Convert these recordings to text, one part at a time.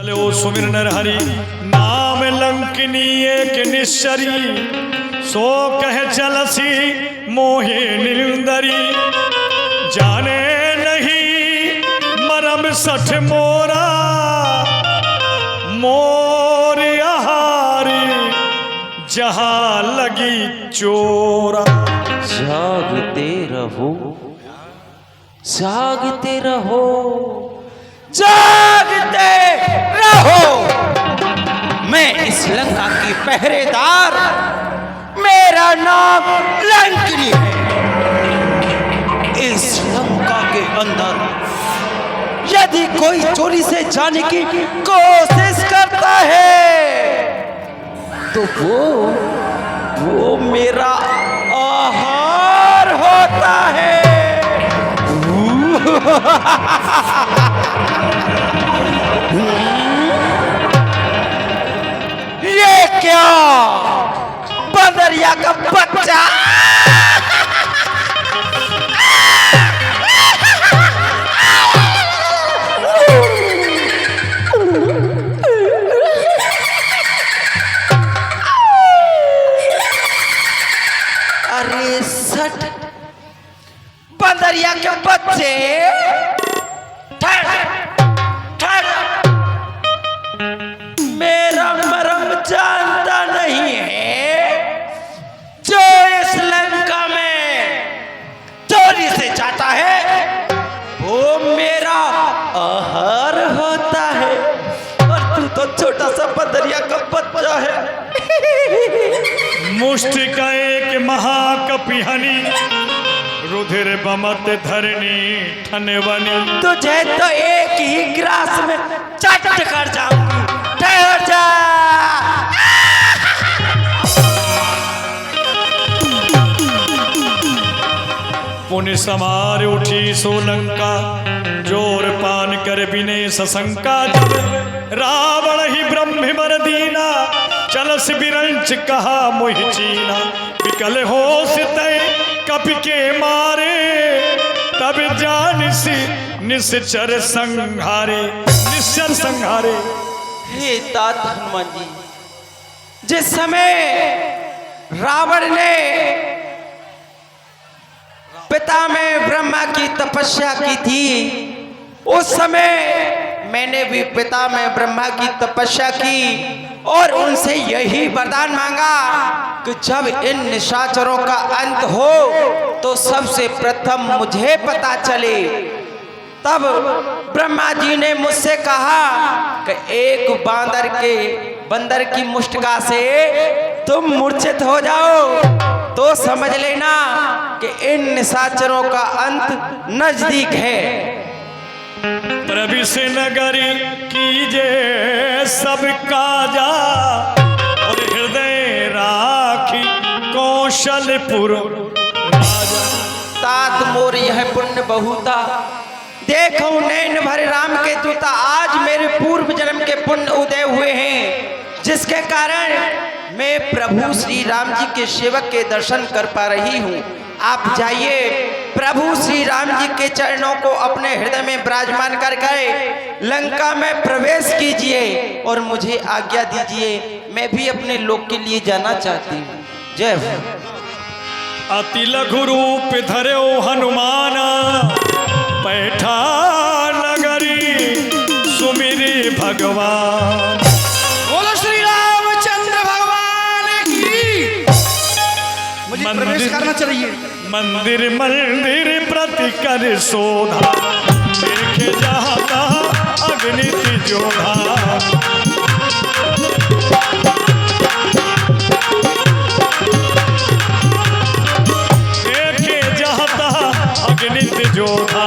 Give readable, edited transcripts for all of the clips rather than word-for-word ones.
चलो सुमिर नर हरि नाम लंकिनी एक निश्चरी सो कह चलसी मोहे निंदरी जाने नहीं मरम सठ मोरा मोर आहारी जहां लगी चोरा। जागते रहो जागते रहो जागते रहो। मैं इस लंका की पहरेदार, मेरा नाम लंकिनी है। इस लंका के अंदर यदि कोई चोरी से जाने की कोशिश करता है तो वो मेरा आहार होता है। ये क्या बंदरिया का बच्चा? अरे सट बंदरिया के बच्चे, मेरा मरम जानता नहीं है। जो इस लंका में चोरी से जाता है वो मेरा आहार होता है। और तू तो छोटा सा बंदरिया का बच्चा है। मुष्टि का एक महाकपिहनी रुधिर बमत धरनी ठनवनी। तुझे तो एक ही ग्रास में चट कर जाऊंगी। ठहर जा। पुण्य समार उठी सोलंका जोर पान कर बिने सशंका। जब रावण ही ब्रह्म बर दीना चलस बिरंच कहा मोहि चीना। विकल होश तय कपि के मारे तब जानिसी निश्चर संहारे निश्चर संहारे। हे तात हनुमान जी, जिस समय रावण ने पिता में ब्रह्मा की तपस्या की थी, उस समय मैंने भी पिता में ब्रह्मा की तपस्या की और उनसे यही वरदान मांगा कि जब इन निशाचरों का अंत हो तो सबसे प्रथम मुझे पता चले। तब ब्रह्मा जी ने मुझसे कहा कि एक बंदर की मुष्टिका से तुम मूर्छित हो जाओ तो समझ लेना कि इन निशाचरों का अंत नजदीक है। प्रविश नगरी कीजे सब काजा और हृदय राखी कौशलपुर राजा। तात मोर यह पुण्य बहुता, देखो नैन भरे राम के दूता। आज मेरे पूर्व जन्म के पुण्य उदय हुए हैं, जिसके कारण मैं प्रभु श्री राम जी के सेवक के दर्शन कर पा रही हूँ। आप जाइए, प्रभु श्री राम जी के चरणों को अपने हृदय में विराजमान कर लंका में प्रवेश कीजिए और मुझे आज्ञा दीजिए। मैं भी अपने लोक के लिए जाना चाहती हूँ। जय हो। अति लघु रूप धरो हनुमाना बैठा नगरी सुमिरी भगवान। बोलो श्री रामचंद्र भगवान की। मुझे प्रवेश करना चाहिए। मंदिर मंदिर प्रति कर शोधा देखे जाता अग्नि जोधा। देखे जाता अग्नि जोधा।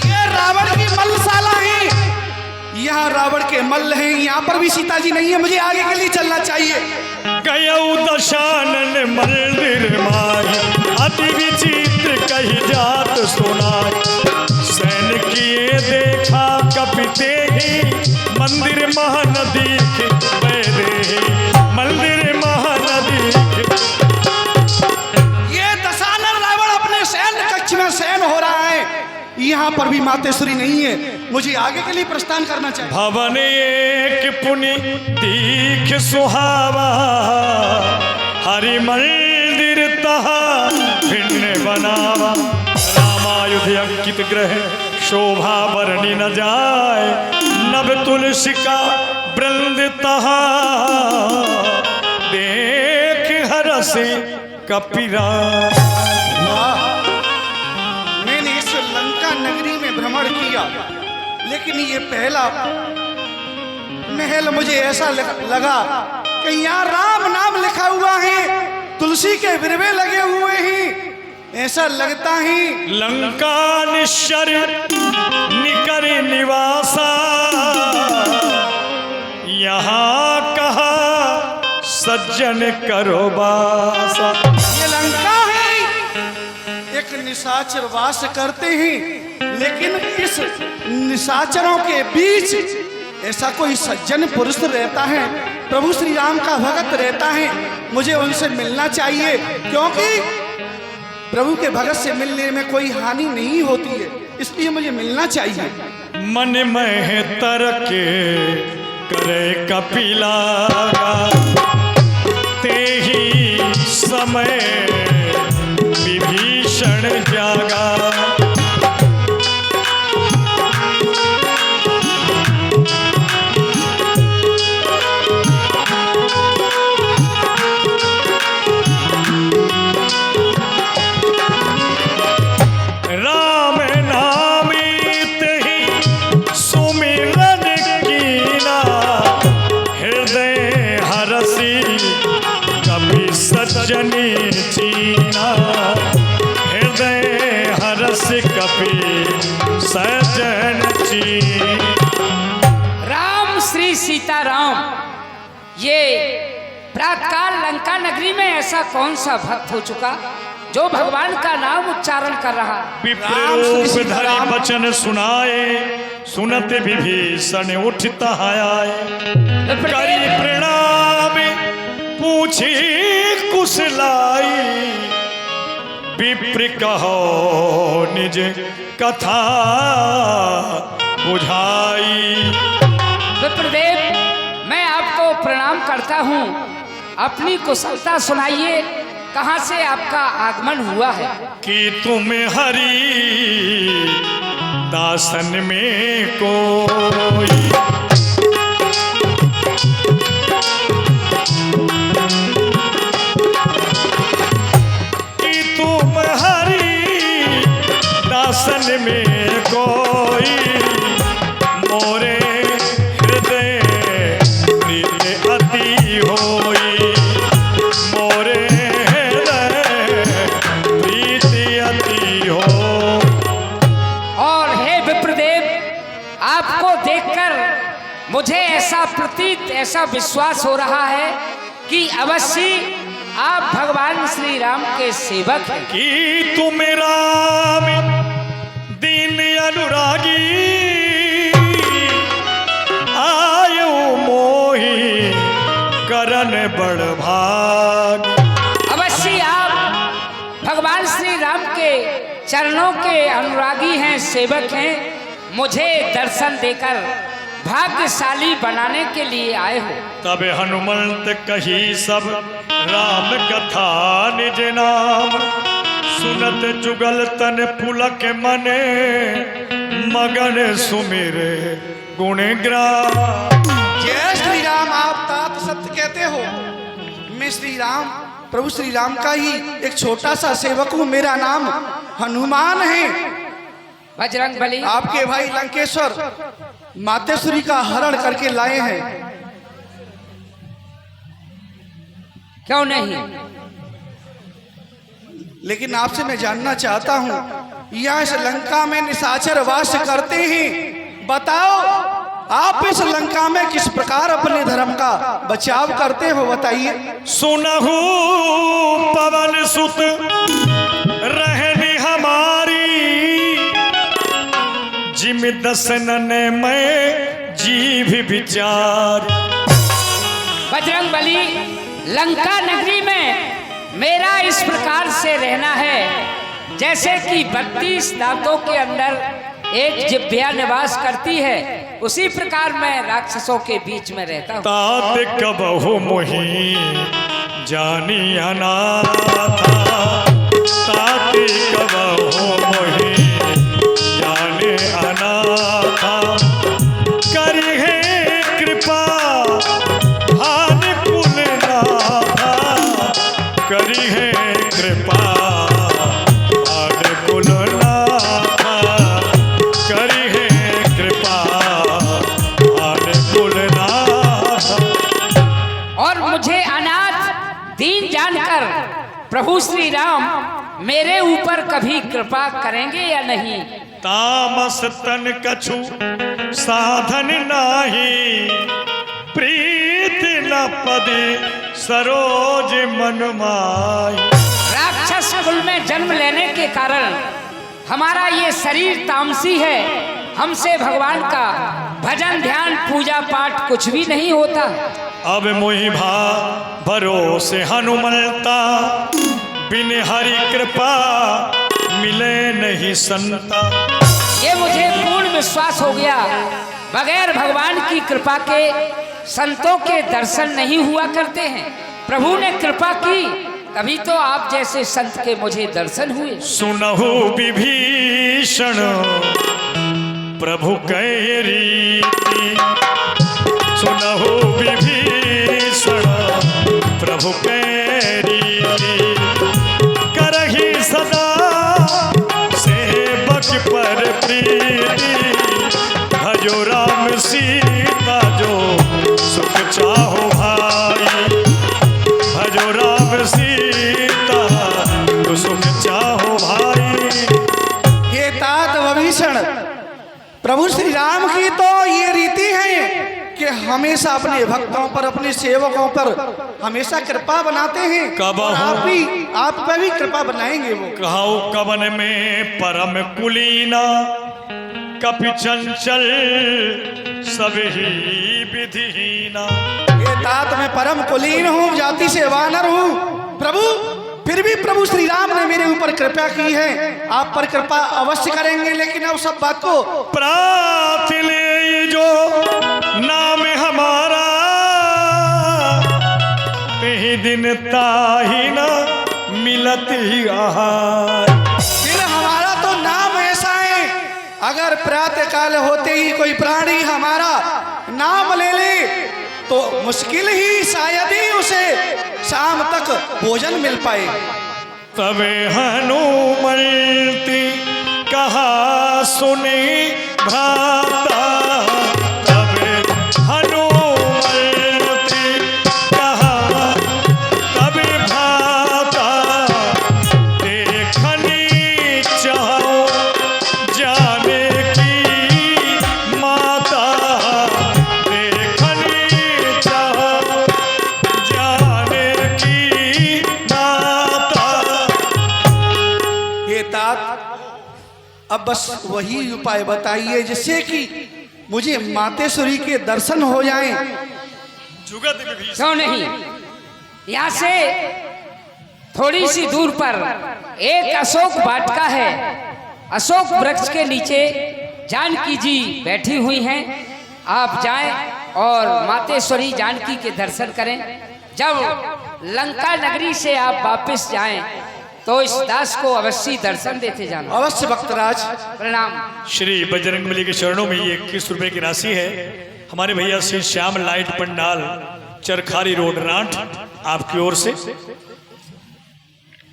ये रावण की मल्लशाला है। यहाँ रावण के मल्ल हैं। यहाँ पर भी सीता जी नहीं है। मुझे आगे के लिए चलना चाहिए। गयऊ दशानन मंदिर माई अति विचित्र कही जात सुनाई। सैन किए देखा कपिते ही मंदिर महानदी मंदिर महानदी। ये दशानन रावण अपने सैन्य कक्ष में शयन हो रहा है। यहाँ पर भी मातेश्वरी नहीं है। मुझे आगे के लिए प्रस्थान करना चाहिए। भवन एक पुनि दीख सुहावा, हरि मंदिर तहा भिन्न बनावा। रामायुध अंकित ग्रह शोभा बरनी न जाए, नभ तुलसी का वृंद तहा देख हरसे कपिरा। मैंने इस लंका नगरी में भ्रमण किया, लेकिन ये पहला महल मुझे ऐसा लगा कि यहाँ राम नाम लिखा हुआ है, तुलसी के विरवे लगे हुए हैं। ऐसा लगता है लंका निश्चर निकर निवासा, यहाँ कहा सज्जन करो बासा। ये लंका है, एक निशाचर वास करते हैं, लेकिन इस निशाचरों के बीच ऐसा कोई सज्जन पुरुष रहता है, प्रभु श्री राम का भगत रहता है। मुझे उनसे मिलना चाहिए, क्योंकि प्रभु के भगत से मिलने में कोई हानि नहीं होती है, इसलिए मुझे मिलना चाहिए। मन में तरके करे कपिला, ते ही समय विभीषण जागा। सज्जनी चीना हृदय हरस कपि सज्जन चीन। राम श्री सीताराम, ये प्रातकाल लंका नगरी में ऐसा कौन सा भक्त हो चुका जो भगवान का नाम उच्चारण कर रहा? विप्र रूप धरि वचन सुनाए, सुनत विभीषण उठता आए। करी प्रणाम पूछी कुशलाई, विप्र कहो निज कथा बुझाई। विप्रदेव, मैं आपको प्रणाम करता हूँ, अपनी कुशलता सुनाइए, कहाँ से आपका आगमन हुआ है? कि तुम हरि दासन में कोई, दासन में कोई, मोरे हृदय प्रीत अति होई, मोरे हृदय प्रीत अति हो। और हे विप्रदेव, आपको देखकर मुझे ऐसा प्रतीत, ऐसा विश्वास हो रहा है कि अवश्य आप भगवान श्री राम के सेवक हैं। कि तुम राम दीन अनुरागी, आयो मोही करन बड़ भाग। अवश्य आप भगवान श्री राम के चरणों के अनुरागी हैं, सेवक हैं। मुझे दर्शन देकर भाग्यशाली बनाने के लिए आए हो। तब हनुमंत कही सब राम कथा निज नाम, सुनत जुगल तन पुलक मने, मगन सुमिरे गुण ग्राम। जय श्री राम। आप तात सत्य कहते हो। मैं श्री राम, प्रभु श्री राम का ही एक छोटा सा सेवक हूँ। मेरा नाम हनुमान है। बजरंगबली, आपके भाई लंकेश्वर मातेश्वरी का हरण करके लाए हैं। क्यों नहीं? लेकिन आपसे मैं जानना चाहता हूँ, यहाँ इस लंका में निशाचर वास करते हैं। बताओ, आप इस लंका में किस प्रकार अपने धर्म का बचाव करते हो, बताइए। सुनहु पवन सुत रहनी हमारी, जिम दसनन में जीव विचार। बजरंगबली, लंका नगरी में मेरा इस प्रकार से रहना है। जैसे कि 32 दांतों के अंदर एक जिह्वा निवास करती है, उसी प्रकार मैं राक्षसों के बीच में रहता हूँ। तात कबहु मोहि जानी अनाथा, तात कबहु मोहि जाने अनाथा, करिहे कृपा भान कुलनाथा, करिहे कृपा भान कुलनाथा, करिहे कृपा भान कुलनाथा। और मुझे अनाथ दीन जानकर प्रभु श्री राम मेरे ऊपर कभी कृपा करेंगे या नहीं? तामस तन कछु साधन नाही, प्रीत न पदे सरोज मन माही। राक्षस कुल में जन्म लेने के कारण हमारा ये शरीर तामसी है, हमसे भगवान का भजन ध्यान पूजा पाठ कुछ भी नहीं होता। अब मोहि भा भरोसे हनुमंता, बिन हरि कृपा मिले नहीं संता। ये मुझे पूर्ण विश्वास हो गया, बगैर भगवान की कृपा के संतों के दर्शन नहीं हुआ करते हैं। प्रभु ने कृपा की, तभी तो आप जैसे संत के मुझे दर्शन हुए। सुनहु विभीषण प्रभु कह रीति, सुनहु विभीषण प्रभु कह रीति, करहि सदा सेवक पर प्रीति, भजो राम सीता जो सुख चाहो भाई, भजो राम सीता जो सुख चाहो भाई। ये तात विभीषण प्रभु श्री राम की तो ये रीति है कि हमेशा अपने भक्तों पर, अपने सेवकों पर हमेशा कृपा बनाते हैं। कब और आप पे भी कृपा बनाएंगे वो। कहाऊ कवन में परम कुलीना, कपि चंचल सब ही विधिहीना। ये तात मैं परम कुलीन हूँ, जाति से वानर हूँ प्रभु, फिर भी प्रभु श्री राम ने मेरे ऊपर कृपा की है। आप पर कृपा अवश्य करेंगे, लेकिन अब सब बात को प्रात ले जो नाम हमारा, कहीं दिन ताही न मिलत ही आहार। फिर हमारा तो नाम ऐसा है, अगर प्रातः काल होते ही कोई प्राणी हमारा नाम ले ले तो मुश्किल ही शायद ही उसे शाम तक भोजन मिल पाए। तबे हनुमंती कहा सुनी भ्राता, तबे हनुमंती कहा, तबे भ्राता देखनी चाहो जाने की माता, देखनी चाहो जाने की माता। ये तात अब बस वही उपाय बताइए जिससे कि मुझे मातेश्वरी के दर्शन हो जाएं। जुगत विभीषण क्यों नहीं, यहाँ से थोड़ी सी दूर पर एक अशोक वाटिका है। अशोक वृक्ष के नीचे जानकी जी बैठी हुई हैं। आप जाएं और मातेश्वरी जानकी के दर्शन करें। जब लंका नगरी से आप वापस जाएं तो इस दास को अवश्य दर्शन देते जाना। अवश्य भक्तराज। प्रणाम। श्री बजरंगबली के चरणों में ये 21 रुपए की राशि है। हमारे भैया Shri Shyam light pandal, Charkhari road, Rand, आपकी ओर से।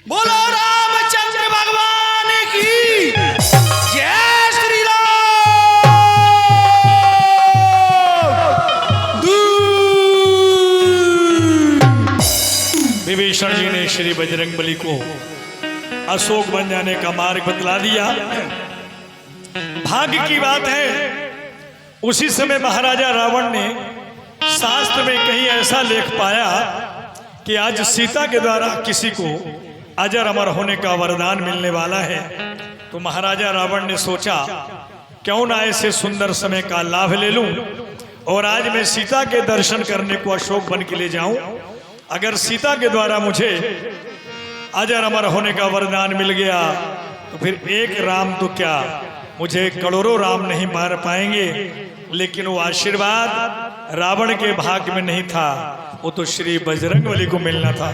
बोलो रामचंद्र भगवान की जय। श्री राम। विभीषण जी ने श्री बजरंगबली को अशोक बन जाने का मार्ग बतला दिया। भाग्य की बात है, उसी समय महाराजा रावण ने शास्त्र में कहीं ऐसा लेख पाया कि आज सीता के द्वारा किसी को अजर अमर होने का वरदान मिलने वाला है। तो महाराजा रावण ने सोचा क्यों ना ऐसे सुंदर समय का लाभ ले लूं और आज मैं सीता के दर्शन करने को अशोक वन के लिए जाऊं। अगर सीता के द्वारा मुझे अजर अमर होने का वरदान मिल गया तो फिर एक राम तो क्या, मुझे करोड़ों राम नहीं मार पाएंगे, लेकिन वो आशीर्वाद रावण के भाग्य में नहीं था, वो तो श्री बजरंगबली को मिलना था।